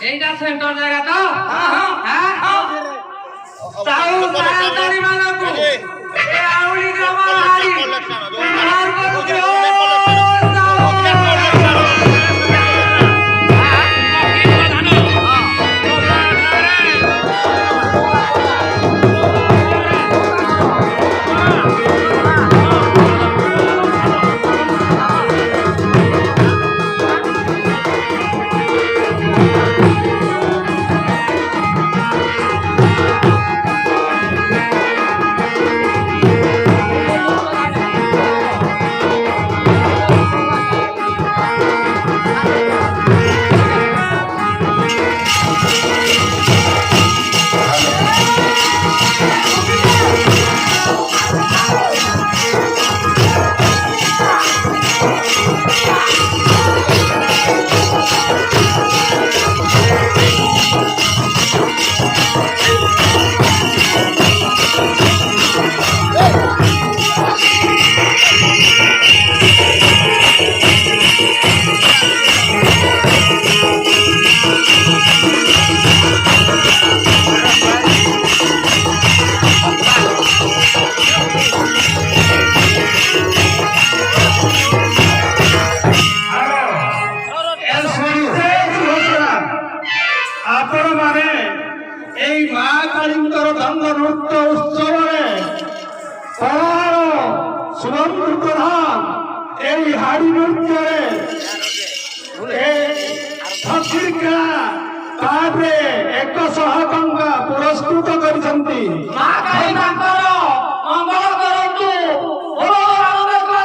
এইটা সেন্টার জায়গা তো হ্যাঁ হ্যাঁ তাও সান্তানি মানকু এ আউলি গ্রাম হারি তোমার করছো पुरस्कृत करछंती मां काई तांकर मंगल करंतु ओ आनंद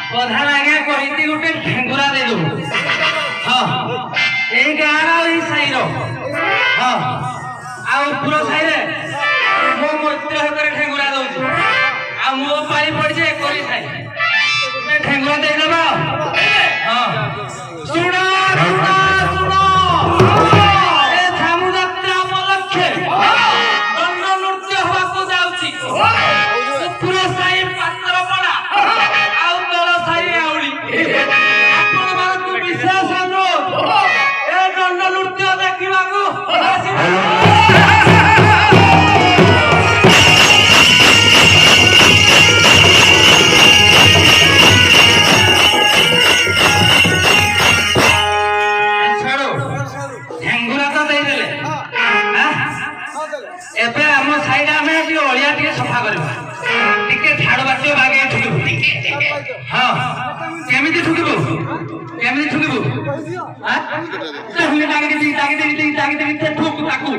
प्रधान आज्ञा कहती गोटे ठेंगुरा दे दो हाँ यही गाँव यही साई हाँ आपुर साई मो मैत्र हाथ ठेंगुरा दौर आ मो पाई पड़ी एकोरी साई ठेंगुरा देदेव हाँ शुण झामु जात्रा उपलक्षे दंड नृत्य हवाक जाऊँगी उपुर साई पात्र पड़ा विशेष अनुरोध ए दंड नृत्य देखा ढेंगुरा तो देदेले एबे आम साइड आम अलिया टे सफा करवा टिके झाड़ बाटे बागे ठुकबू हाँ केमिति ठुकबू केमिति ठुकबू हां तो हुले तागी दे ठुक ताकू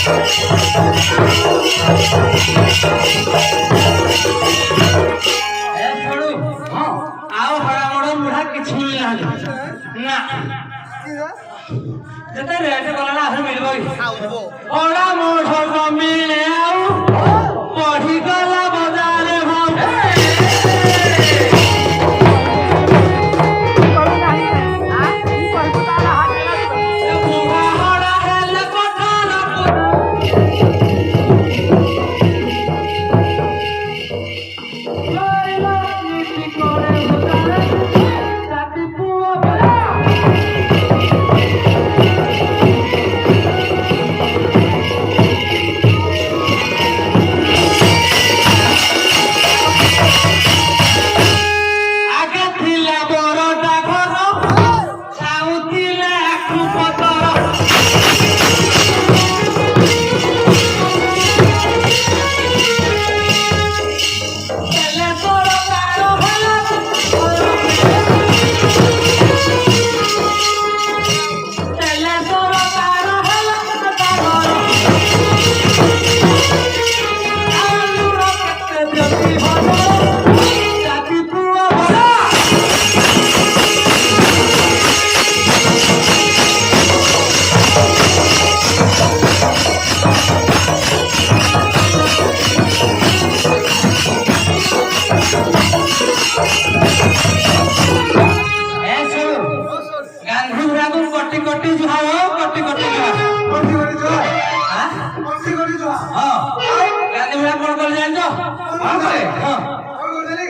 ଆଉ ହଡ଼ାମଡ଼ ବୁଢ଼ା କିଛି ମିଳିନାହାନ୍ତି ନା ଯେତେ ରେଟ୍ ଗଲାଣି ଆହୁରି ମିଳିବ କି ହଡ଼ାମଡ଼ ମିଳେ ଆଉ ବଢ଼ିଗଲା ବଜାରରେ ଭାଉ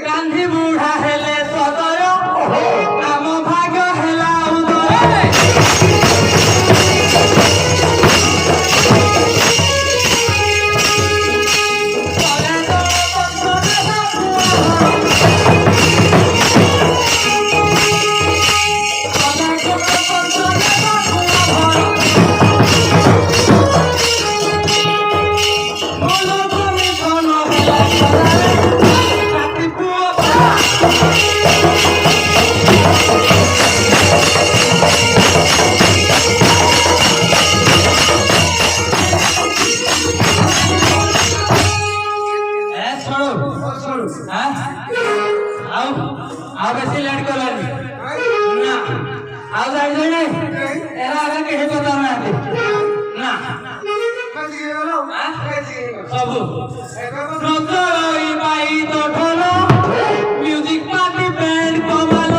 ଗାନ୍ଧୀ ବୁଢ଼ା ହେଲେ ସଦୟ ଆମ ଭାଗ ହେଲା ଉଦୟ ଆଉ ବେଶୀ ଲେଟ୍ କଲାନି ନା ଆଉ ଜାଣିଛ ନାଇଁ ଏରା ଆଗ କେହି ପଚାରୁନାହାନ୍ତି ନା ସବୁ ପ୍ରଚଳଇ ବାଇ ତ ଢୋଲ ମ୍ୟୁଜିକ ପାର୍ଟି ବ୍ୟାଣ୍ଡ କମାଲ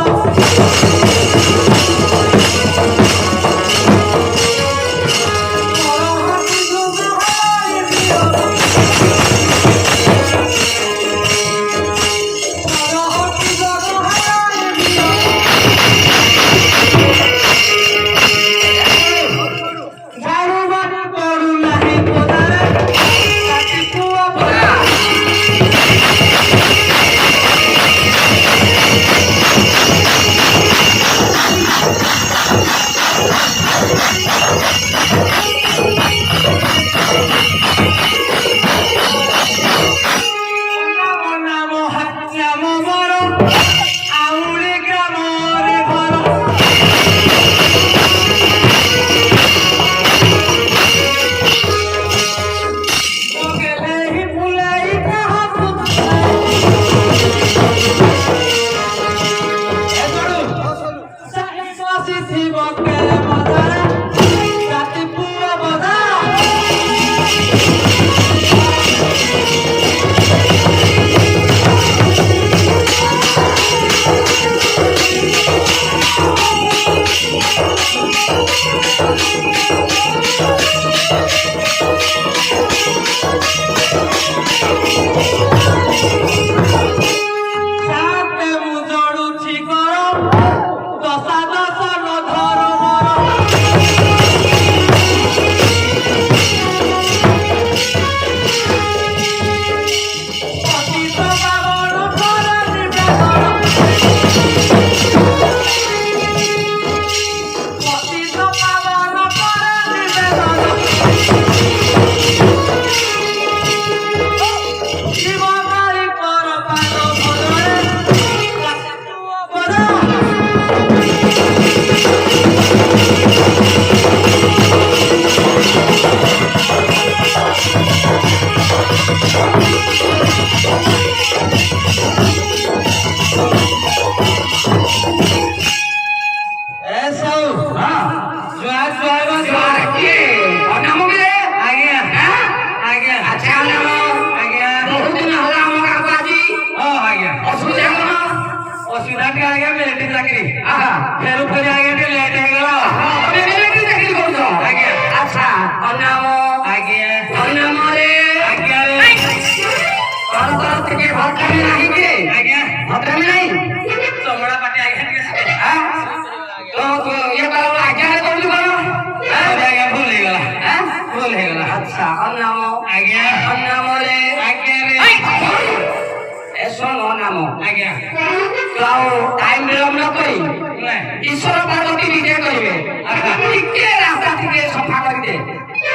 ଚାକିରି ଫେରୁ ଫେରୁ ଆଜ୍ଞା ଟିକେ ଲେଟ୍ ହେଇଗଲା ଚାକିରି କରୁଛ ଆଜ୍ଞା ଆଚ୍ଛା ଅନାମ ଆଜ୍ଞା ଅନାମରେ ଆଜ୍ଞା କଣ ଟିକେ ଭଦ୍ରାମି ନାହିଁ କି ଆଜ୍ଞା ଭଦ୍ରାମି ନାହିଁ ଚମଡ଼ା ପାଟି ଆଜ୍ଞା ଟିକେ ତ ଇଏ କର ଆଜ୍ଞାରେ କରୁଛୁ କଣ ଆଜ୍ଞା ଭୁଲ ହେଇଗଲା ଭୁଲ ହେଇଗଲା ଆଚ୍ଛା ଅନାମ ଆଜ୍ଞା ଅନାମରେ ଆଜ୍ଞା ଏସନ ଅନାମ ଆଜ୍ଞା ତ ଆଉ ଟାଇମ ବିଳମ୍ବ ନ କରି ଈଶ୍ୱର ପାର୍ବତୀ ନିଜେ କରିବେ ଟିକେ ରାସ୍ତା ଟିକେ ସଫା କରିଦେ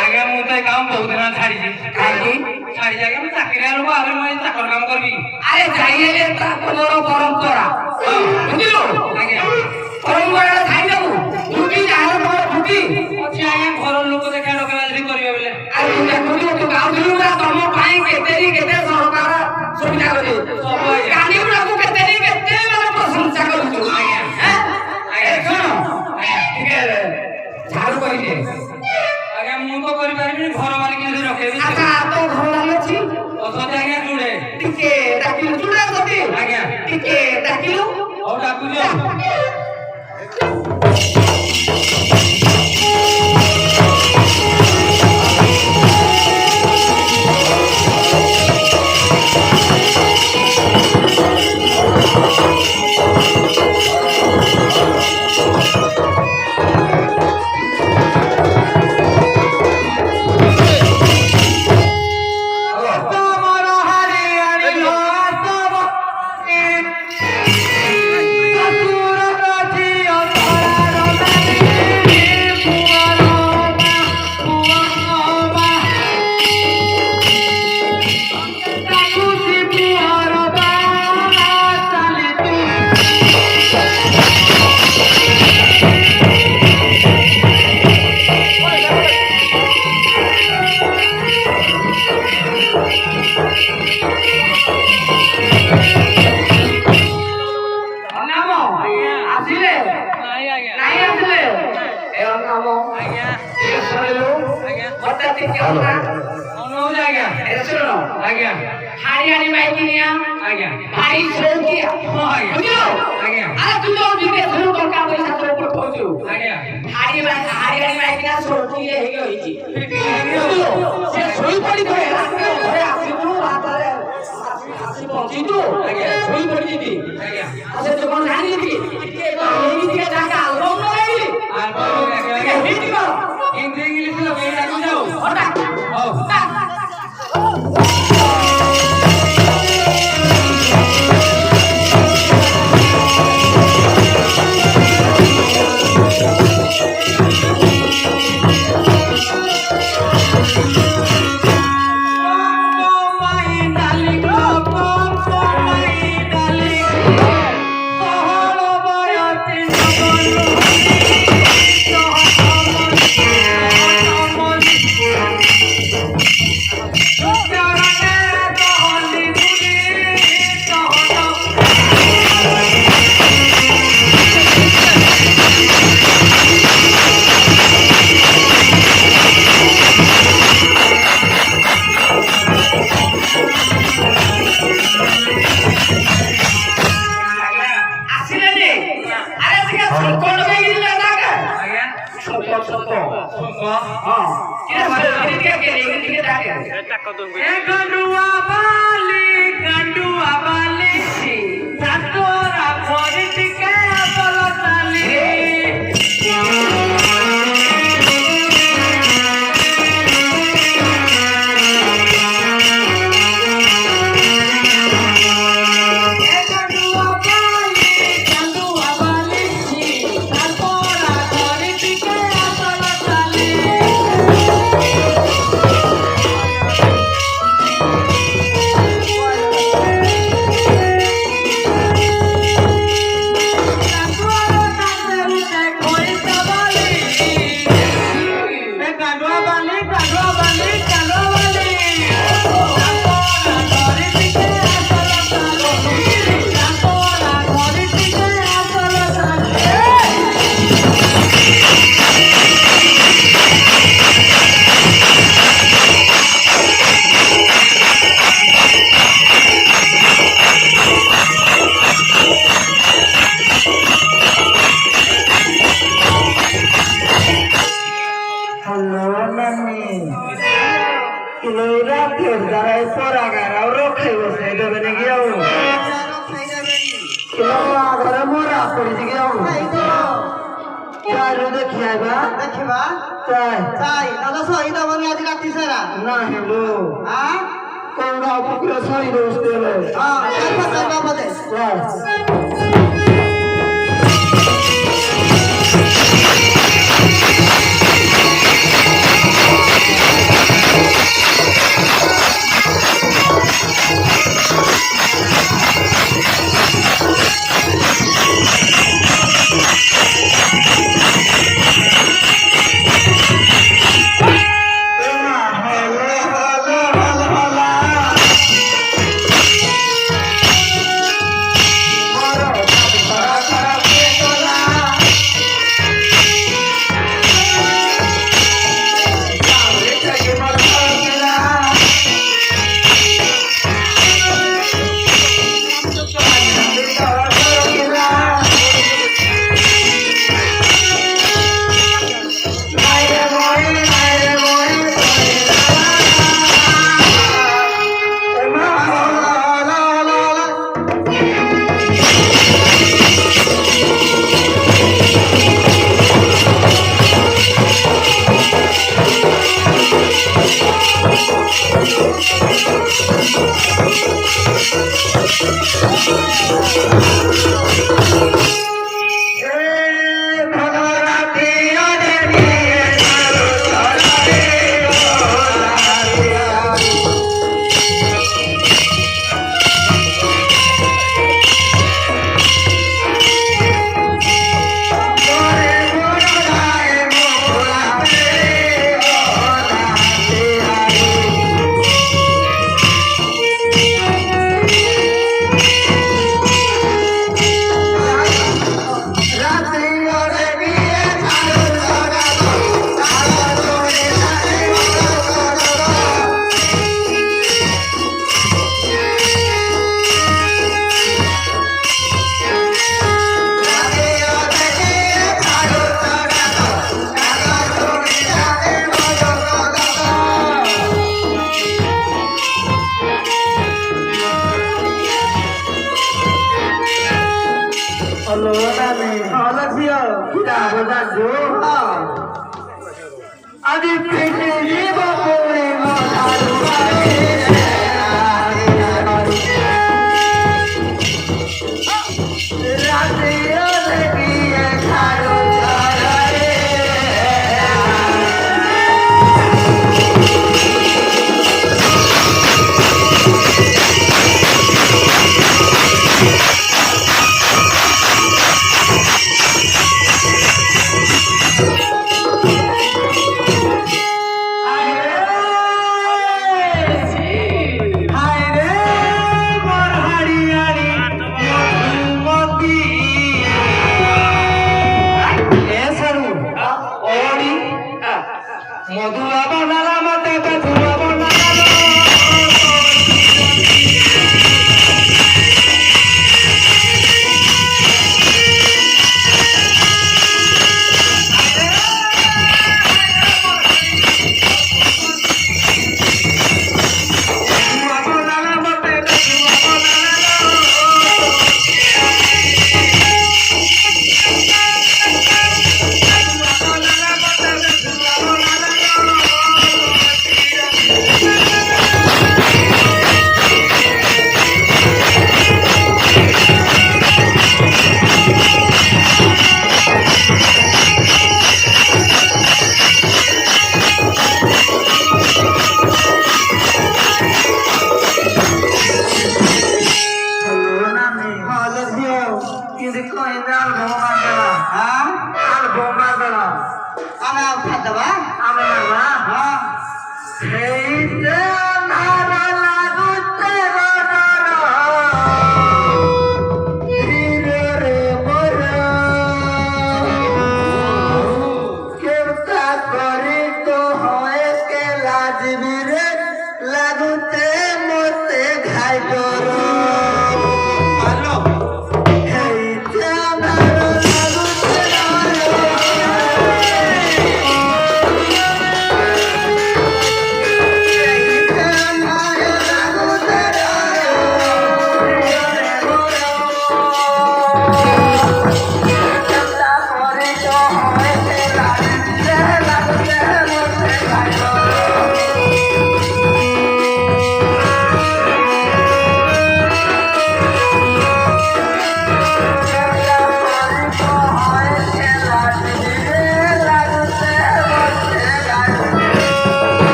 ଆଜ୍ଞା ମୁଁ ତ ଏ କାମ ବହୁତ ଦିନ ଛାଡ଼ିଛି କାହିଁକି ଛାଡ଼ିଛି ଆଜ୍ଞା ମୁଁ ଚାକିରିଆ ଲୋକ ଆହୁରି ମୁଁ ଚାକର କାମ କରିବି ଆରେ ଯାଇଲେ ତମର ପରମ୍ପରା ବୁଝିଲୁ ଆଜ୍ଞା ପରମ୍ପରା ଖାଇଦେବୁ ଛୁଟି ଯାହାର ତମର ଛୁଟି ଅଛି ଆଜ୍ଞା ଘର ଲୋକ ଦେଖା ଡକା ଯଦି କରିବେ ବୋଲେ ଆଉ ତୁ ଦେଖୁଛୁ ତୁ ଗାଉଥିଲୁ ନା ତମ ପାଇଁ କେତେ ସରକାର ସୁବିଧା କରି ଗାନ୍ଧୀଗୁଡ଼ାକୁ କେତେ ମାନେ ପ୍ରଶଂସା କରୁଛୁ ଆଜ୍ଞା ଶୁଣ ଟିକେ ଝାଡୁ କରିଦେ ଆଜ୍ଞା ମୁଁ ତ କରିପାରିବିନି ଘର ମାଲିକ ଯଦି ରଖେଇବି ଆଚ୍ଛା ତ ଘର ବାଲି ଅଛି ଅଛନ୍ତି ଆଜ୍ଞା ଜୁଡ଼େ ଟିକେ ଡାକିଲୁ ଜୁଡେ ଅଛନ୍ତି ଆଜ୍ଞା ଟିକେ ଡାକିଲୁ ହଉ ଡାକୁଛ hadiani maikiniya bhai shaukiya buଝିଲୁ ଆରେ ତୁ ଯୋଉ ବିଦେଶରୁ ଟଙ୍କା ପଇସା ତୋ ଉପରେ ପହୁଛୁ hadiani maikiniya ଶୌକିଲେ ହେଇଛି ସେ ଶୋଇ ପଡ଼ିଥିଲେ ରାତିରେ ଘରେ ଆସିବୁ ରାତରେ ଆସି ପହଞ୍ଚିଛୁ ଶୋଇ ପଡ଼ିଛି ଆଉ ସେ କଣ ଜାଣିଛି ଟିକେ ଟିକେ ଜାଗା ଆଲବମ୍ ଲଗାଇଲି ହେଇଯିବ ହିନ୍ଦୀ ଇଂଲିଶ ଲଗେଇ ଡାକୁ ଯାଉ ହଉ Gandua bali, satora politika bolotali. Kilora tiada pora gara orang kaya saya dah benda kiau. Kilora gara mora pori kiau. Kaya ada kiai ba? देखिबा Cai. दादा सही त भने आज राति सारा Na hello. हां Kau dah bukra sari dos dele. हां काय बदे Cai.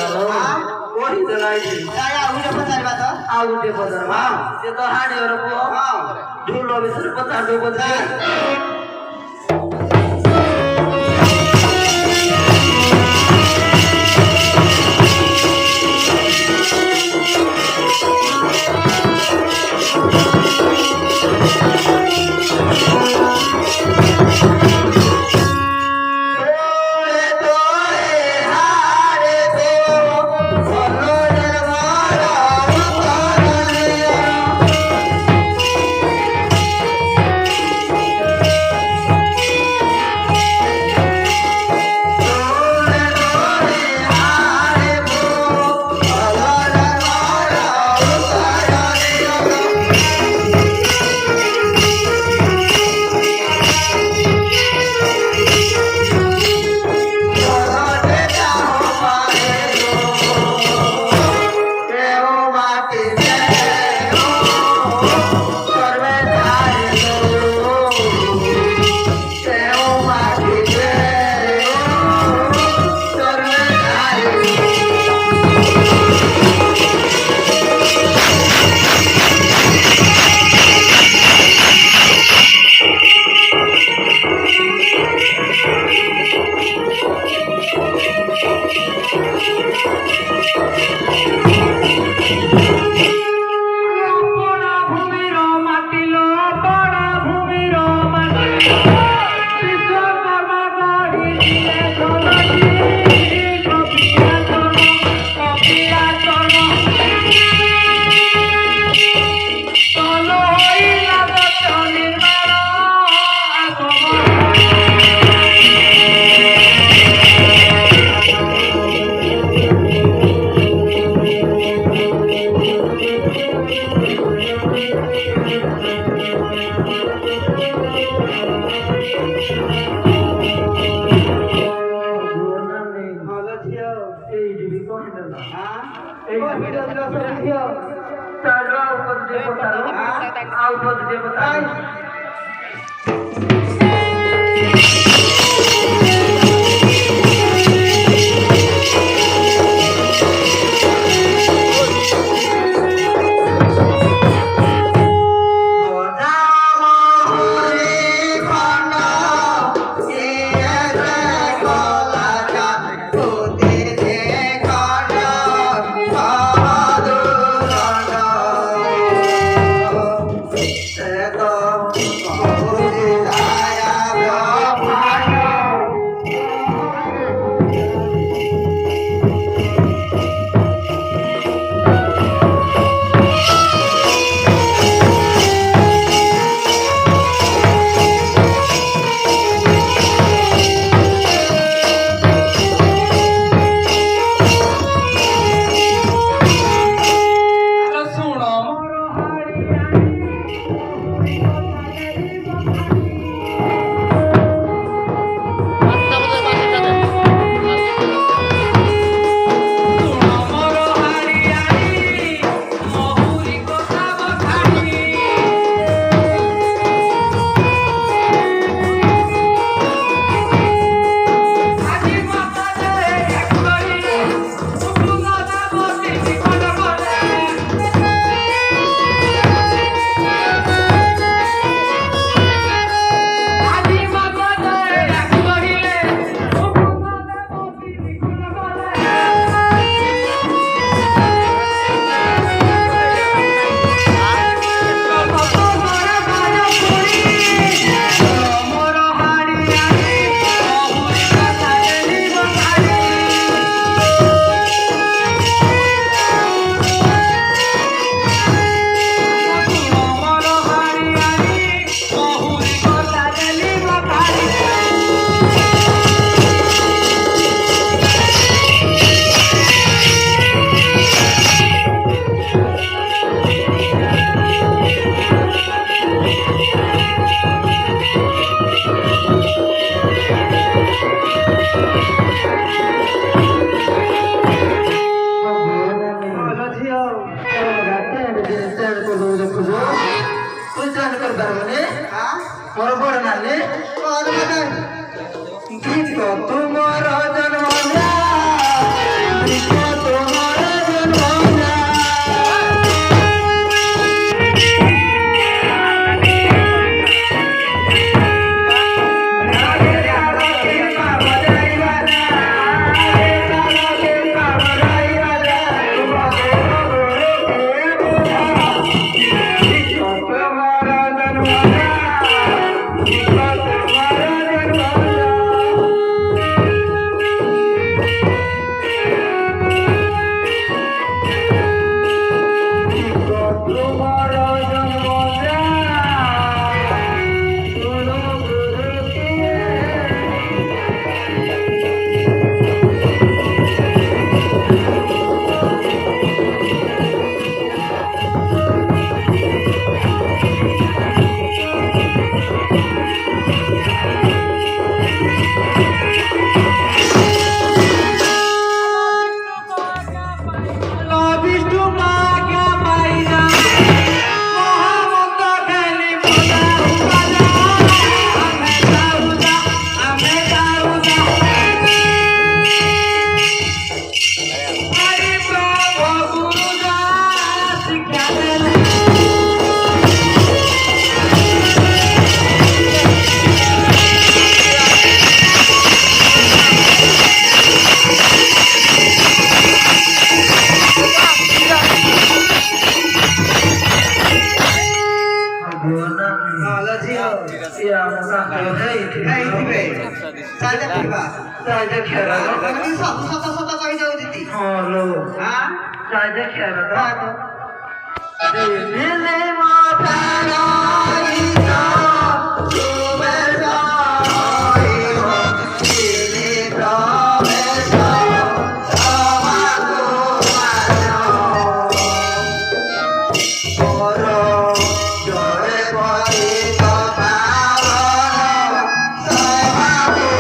କହି ଦେଲାଇ ଆଉ ଗୋଟେ ପଚାରିବା ତ ଆଉ ଗୋଟେ ପଚାର ସେ ତ ହାଡ଼ିର ପୁଅ ଢୋଲ ବିଷୟରେ ପଚାର ପଚାର ମୋର ବଡ ନାନୀ ଗୀତ ତୁମର ଜନ୍ମ যাই দেখে ସବୁ ସତ ସତ କହିଯାଉଛି ହଁ ଲୋ ହଁ ଯାଇ ଦେଖିବା ତ ଦିଲ୍ଲୀ ମୋ ପ୍ରାଣ ଇଚ୍ଛା ତୁମେ ରହିବ ଦିଲ୍ଲୀ ପ୍ରବେଶ ସଭାକୁ ମୋର ଜୟ ପତିତ ପାବନ ସଭାକୁ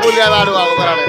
bulia baru aku berada.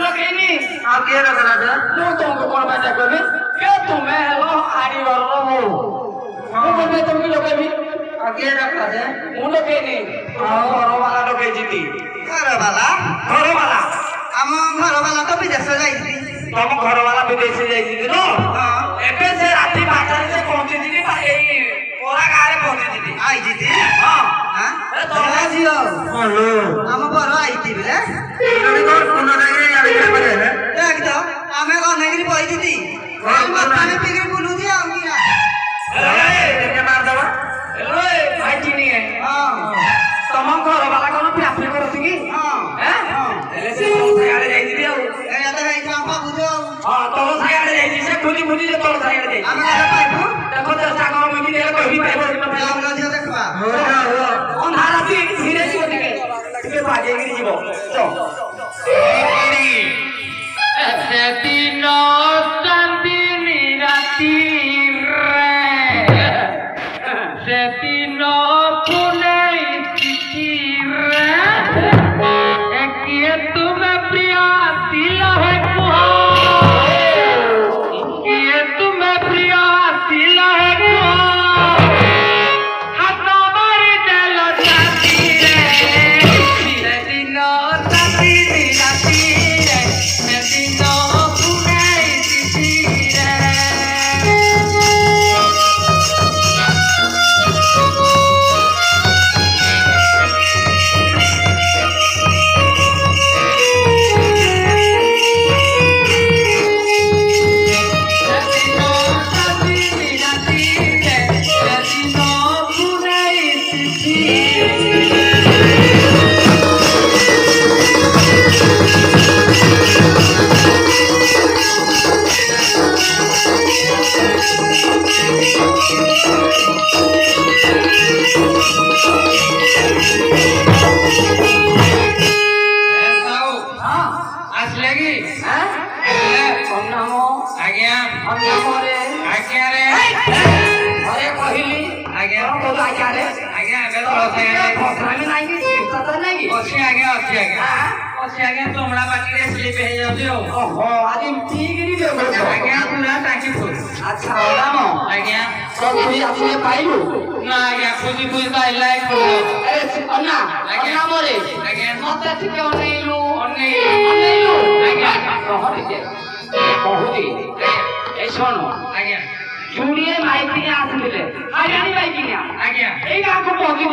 डकेनी आ के रखला दे मु तुमको कोन बात कहबी के तुम्हें हेलो हाड़ी वाला हो मु बोले तुमको डकेबी आ के रखला दे मु डकेनी घर वाला डके जीती घर वाला हम घर वाला तो विदेश जाइছি तम घर वाला विदेश जाइছি तो एबे से राती 12 से पहुंची थी एई पोरा गारे पहुंची थी आई जीती हां हां ए तोरा जियो हेलो हम बरो आईती बिले तोरी घर कोन नगरी आबे करे रे देख तो हमें कोन नगरी पई दीदी हम माने पिगरी बुलू दिया हम किया ए के मार दवा ए भाई चिनी है हां तम घर वाला कोन प्यापी करत की हां हैं एले से तोर साइड जाइছি आउ ए तो है काम बुझो हां तोर साइड जाइছি से खुदी खुदी जे तोर साइड जाइছি हम आगे पाइबो देखो चेष्टा कर मुई दिले कहबी पाइबो कि हम लजियो देखबा हो अंधारा सी धीरे से ଟିକେ ବାଗେଇକି ଯିବ ସେଦିନ ଚାନ୍ଦିନୀ ରାତିରେ ସେଦିନ ପୁନେଇ ଚିଠିରେ କିଏ ତୁମେ ପ୍ରିୟ ଆସିଲ ହେ କୁହ କିଏ ତୁମେ ପ୍ରିୟ ଆସିଲ ହେ କୁହ ହାତ ମାରି ଦେଲ ଛାତିରେ ସେଦିନ ଚାନ୍ଦିନୀ ରାତିରେ ସେଦିନ ପୁନେଇ ଚିଠିରେ तुमरा पार्टी स्लिप हे जाऊ ओहो आज ठीकरी देबो आज्ञा पूरा टाकी फुल अच्छा होला म आज्ञा सब कोई आपने पाइलु ना आज्ञा खुदी खुदी पाइला अरे अन्ना अन्ना मोरे आज्ञा मते ठीक अनेलु अनेलु आज्ञा रहरि दे बहुती ए सुनो आज्ञा जुड़िए माइकी ने आसले हरियाणी माइकी ने आज्ञा ए गां को पहुंची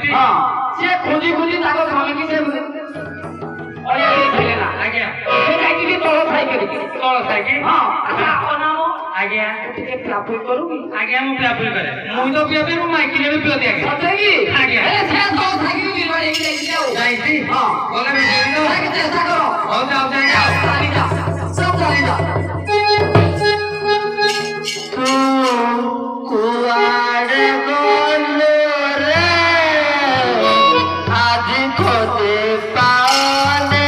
थी हां से खुदी खुदी ताको स्वामी की से अरे ये खेलेना आज्ञा ये जाई की तोड़ साइकिल हां अच्छा नाम आज्ञा टिके प्यापुई करू आज्ञा मु प्यापुई करे मु तो पियाबे मु माइकी ने भी पियो दे सते की आज्ञा ए से तो साइकिल की बारे की जाई हां बोले बेटी तो आगे चेष्टा करो हो जाओ चाली जा सब चाली जा कुआड़े गोलो रे आज खोदे पाने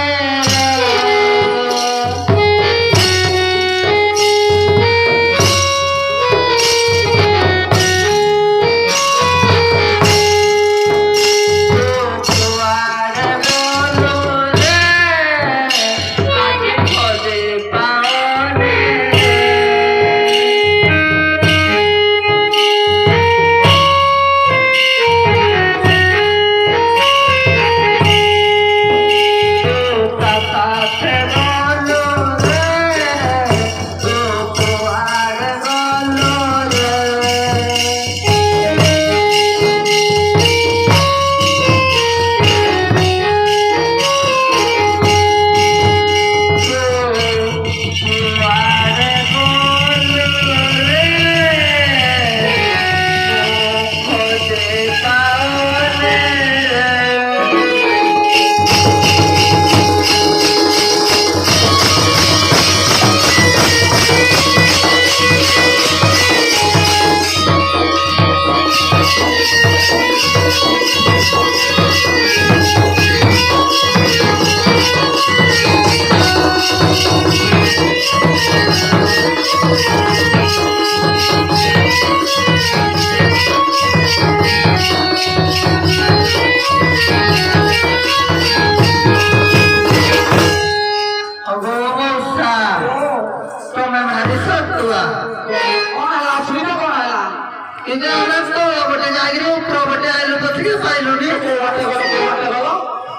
बटे जागिरी ऊपर बटे आइलो तो ठीक पाइलो नी बाटे गलो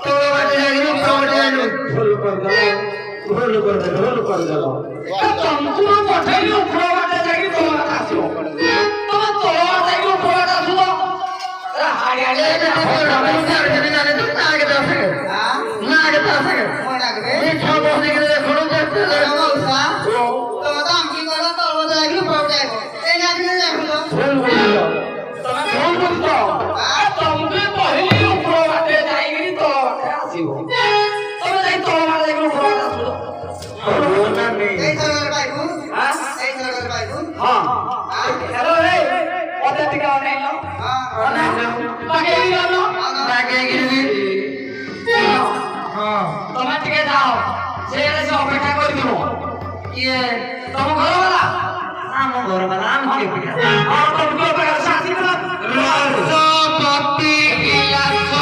तो बटे जागिरी ऊपर बटे आइलो भूल कर दलो तुमको पठाइली ऊपर बाटे जागिरी तो मत आसियो तुम तो जागिरी ऊपर बाटे आसो अरे हाड़ी जाने तो नागे दासे नागे दासे ये छह बजे के देखो देखते मौसा तो दाम की करो तो जागिरी ऊपर बटे आइलो ए नागे देखो भूल तो तुमके पहली ऊपर बाटे जागिरी तो बाटे आसियो तुम जाई तो बाटे जागिरी ऊपर बाटे आसो এই ধরনের বাইকু हां এই ধরনের বাইকু हां हेलो रे ओते टिका ओनेलो बागे गलो बागे गिरबी हां तमे टिके जाओ सेरे से अपेक्षा कर दिबो ये तम घर वाला आम घर वाला आम के पिया हां तुम को पर शादी वाला राष्ट्रपति गिलास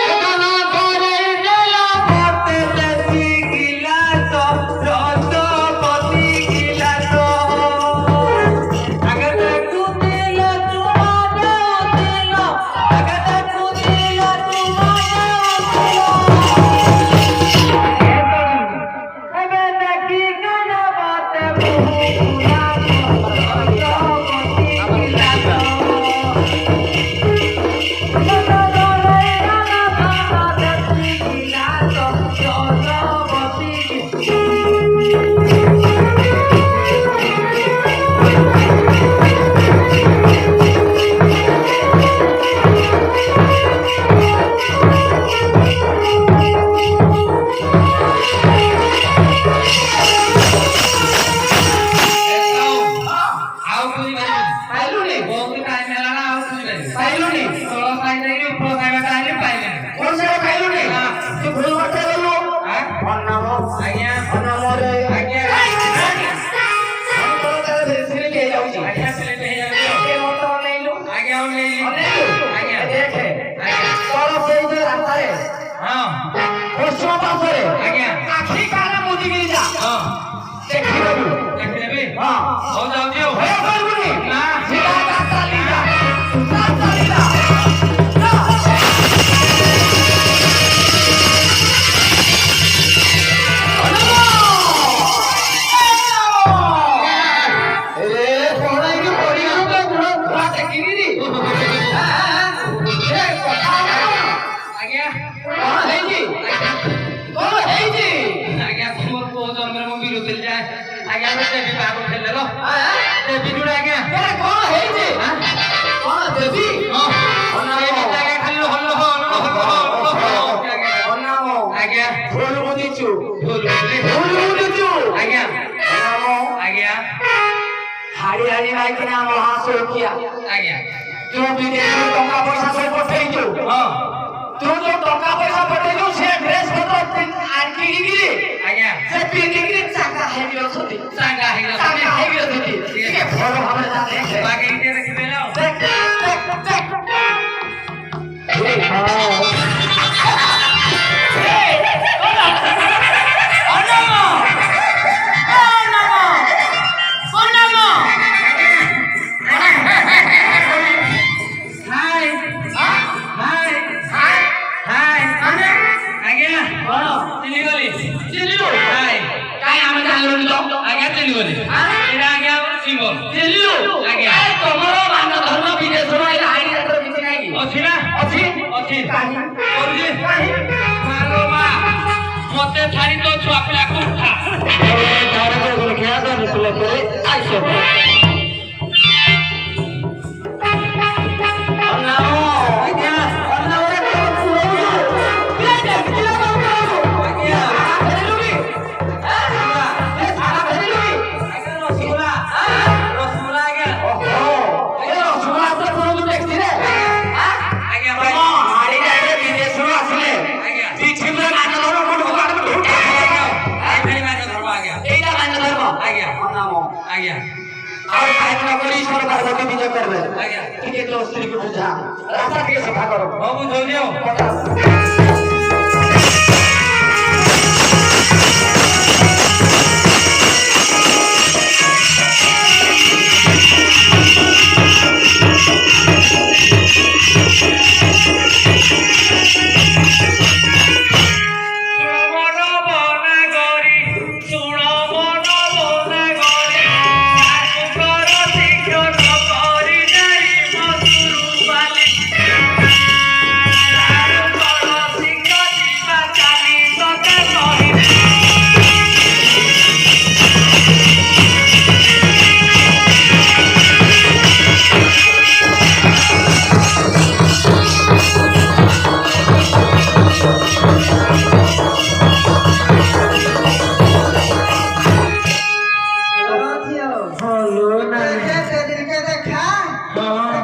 एतना करे देला बाते देसी गिलास राष्ट्रपति गिलास अगर तू देला तुम्हारा देला अगर तू देला तुम्हारा एबे देखी कना बात पूरा हरियाणी भाई के नाम वहां से किया तू विदेश में टका पैसा से पठेई जो तू जो टका पैसा पठेई जो से ड्रेस पत्र आरकी गिरी से पिन गिरी चाका है गिरो सती चाका है गिरो सती ठीक है फोटो हमरे साथ है बाकी इते रख देला देख मते थारी तो छुआ पिला को उठा धारे को क्या कर निकले करे आइसो ठीक है स्त्री को बुझा रास्ता के सफा करो बाबू जोलियो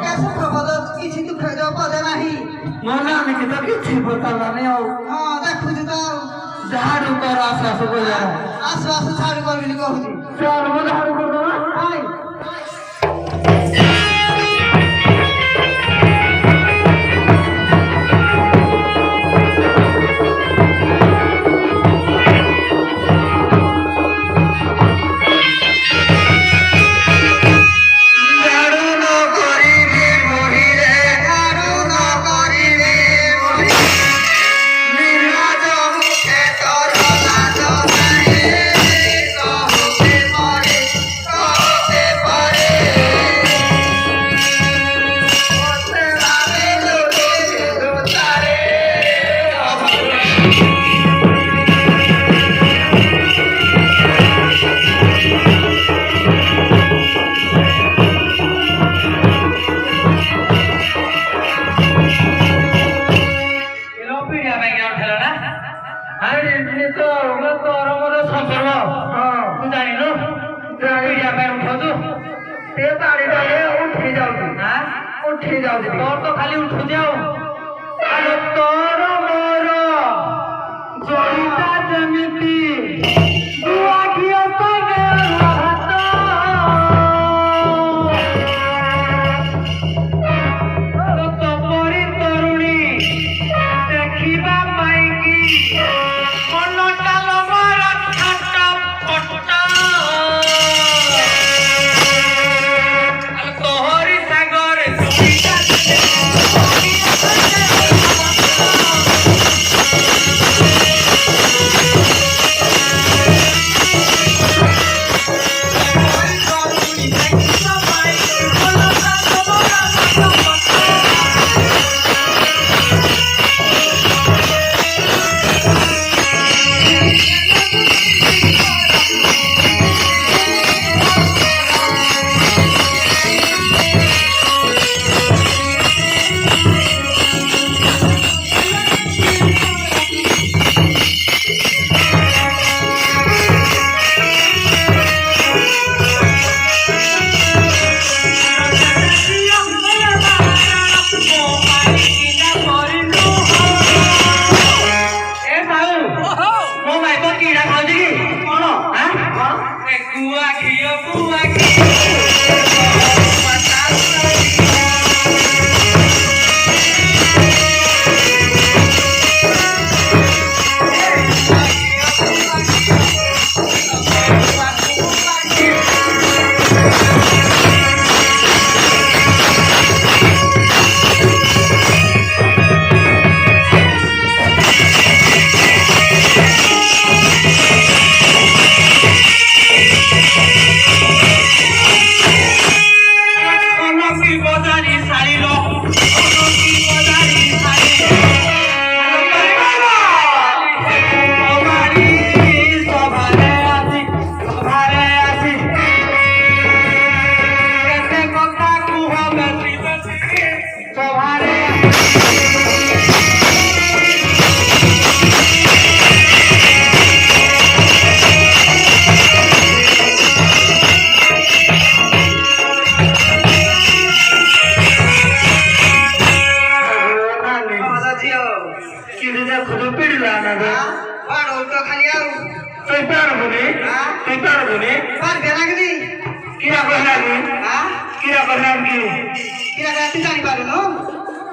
कैसे प्रबोध किसी दुख जो पदे नाही मना नहीं तो किसी पता नहीं हो हां देखु जी तो झाड़ू कर आश्वास को जा आश्वास झाड़ू कर बिल कहू जी चल मो झाड़ू कर दो हाय तोर तो खाली उठ जाओ अरे तोर मोर जोड़ीता जमिति दुआ किया सगे रहत तो परी तरुणी देखिबा पाइकी मनटा लमर छट पट तोहरी सागर जोड़ीता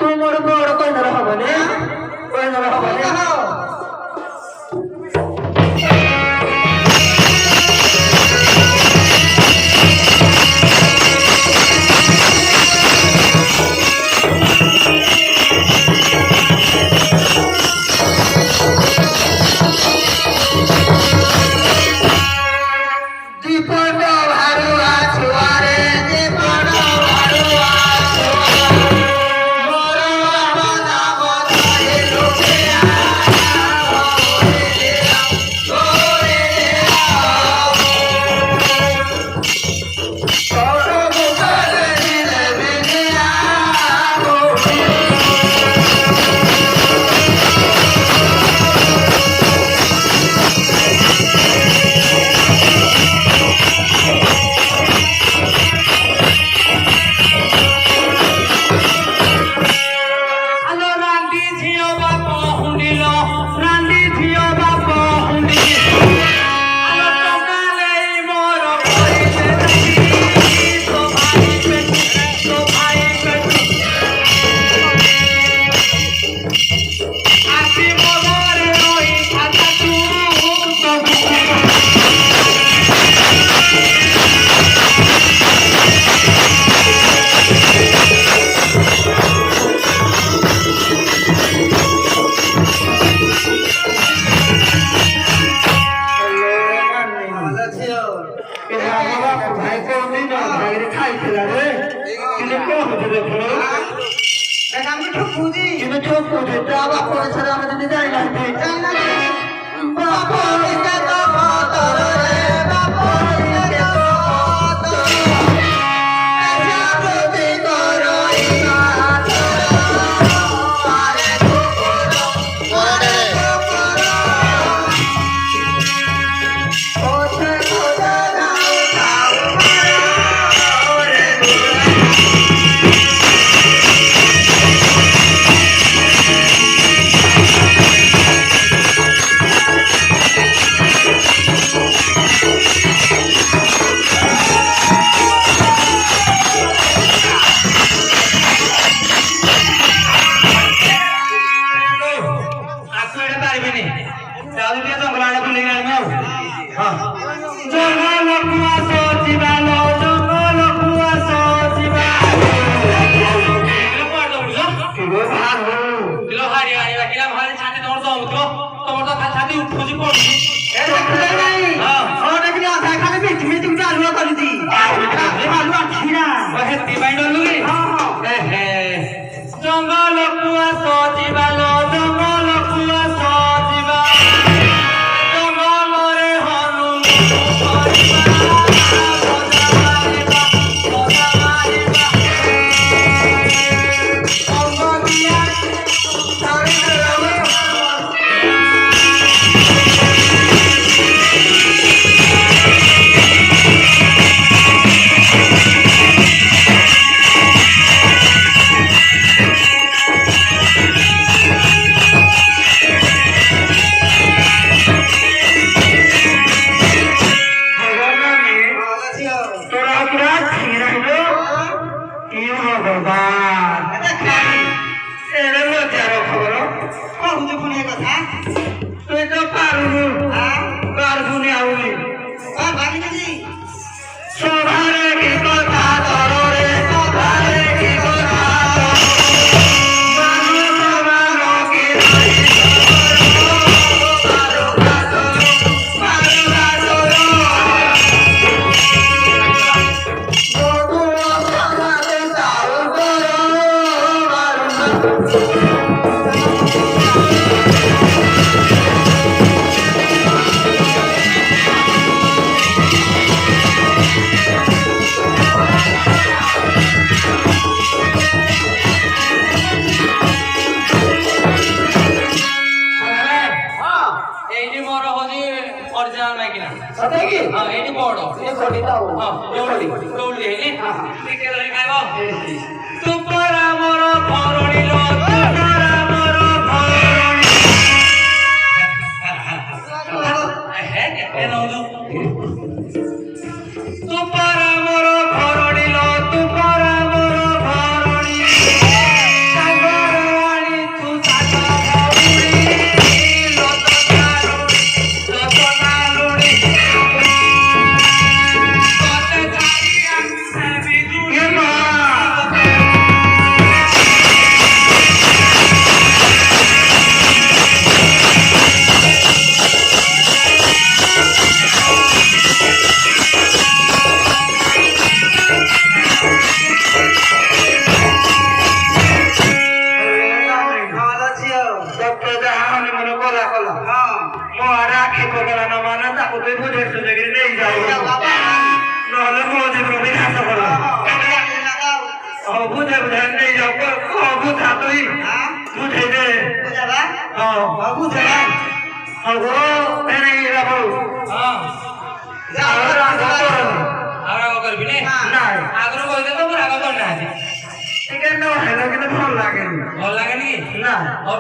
तुमर बड़ कोई न रहबने कोई न रहबने হচ্ছে দেখো দেখ আমি ঠকুজি কিন্তু চোখ করছে তা আবার পরে ছাড়া আমি যদি যাই না যাই না বাপরিকে তো মাতর রে বাপরিকে তো মাতর জাগতি করই মাতর আরে ওঠে খোদা নাও খাও রে জঙ্গল কুয়া সজিবা জঙ্গল কুয়া সজিবা জঙ্গলরে হনু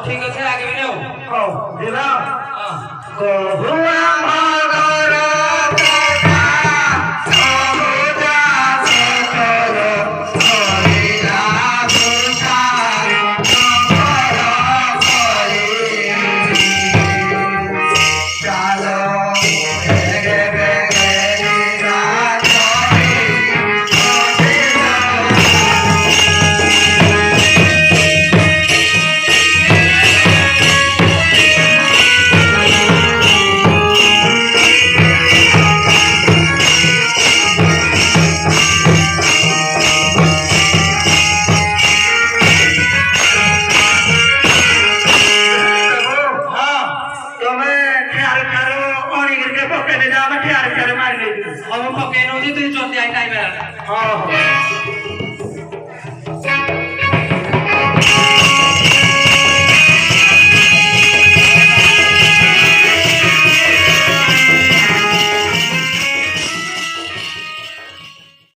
ঠিক আছে আগে ହଁ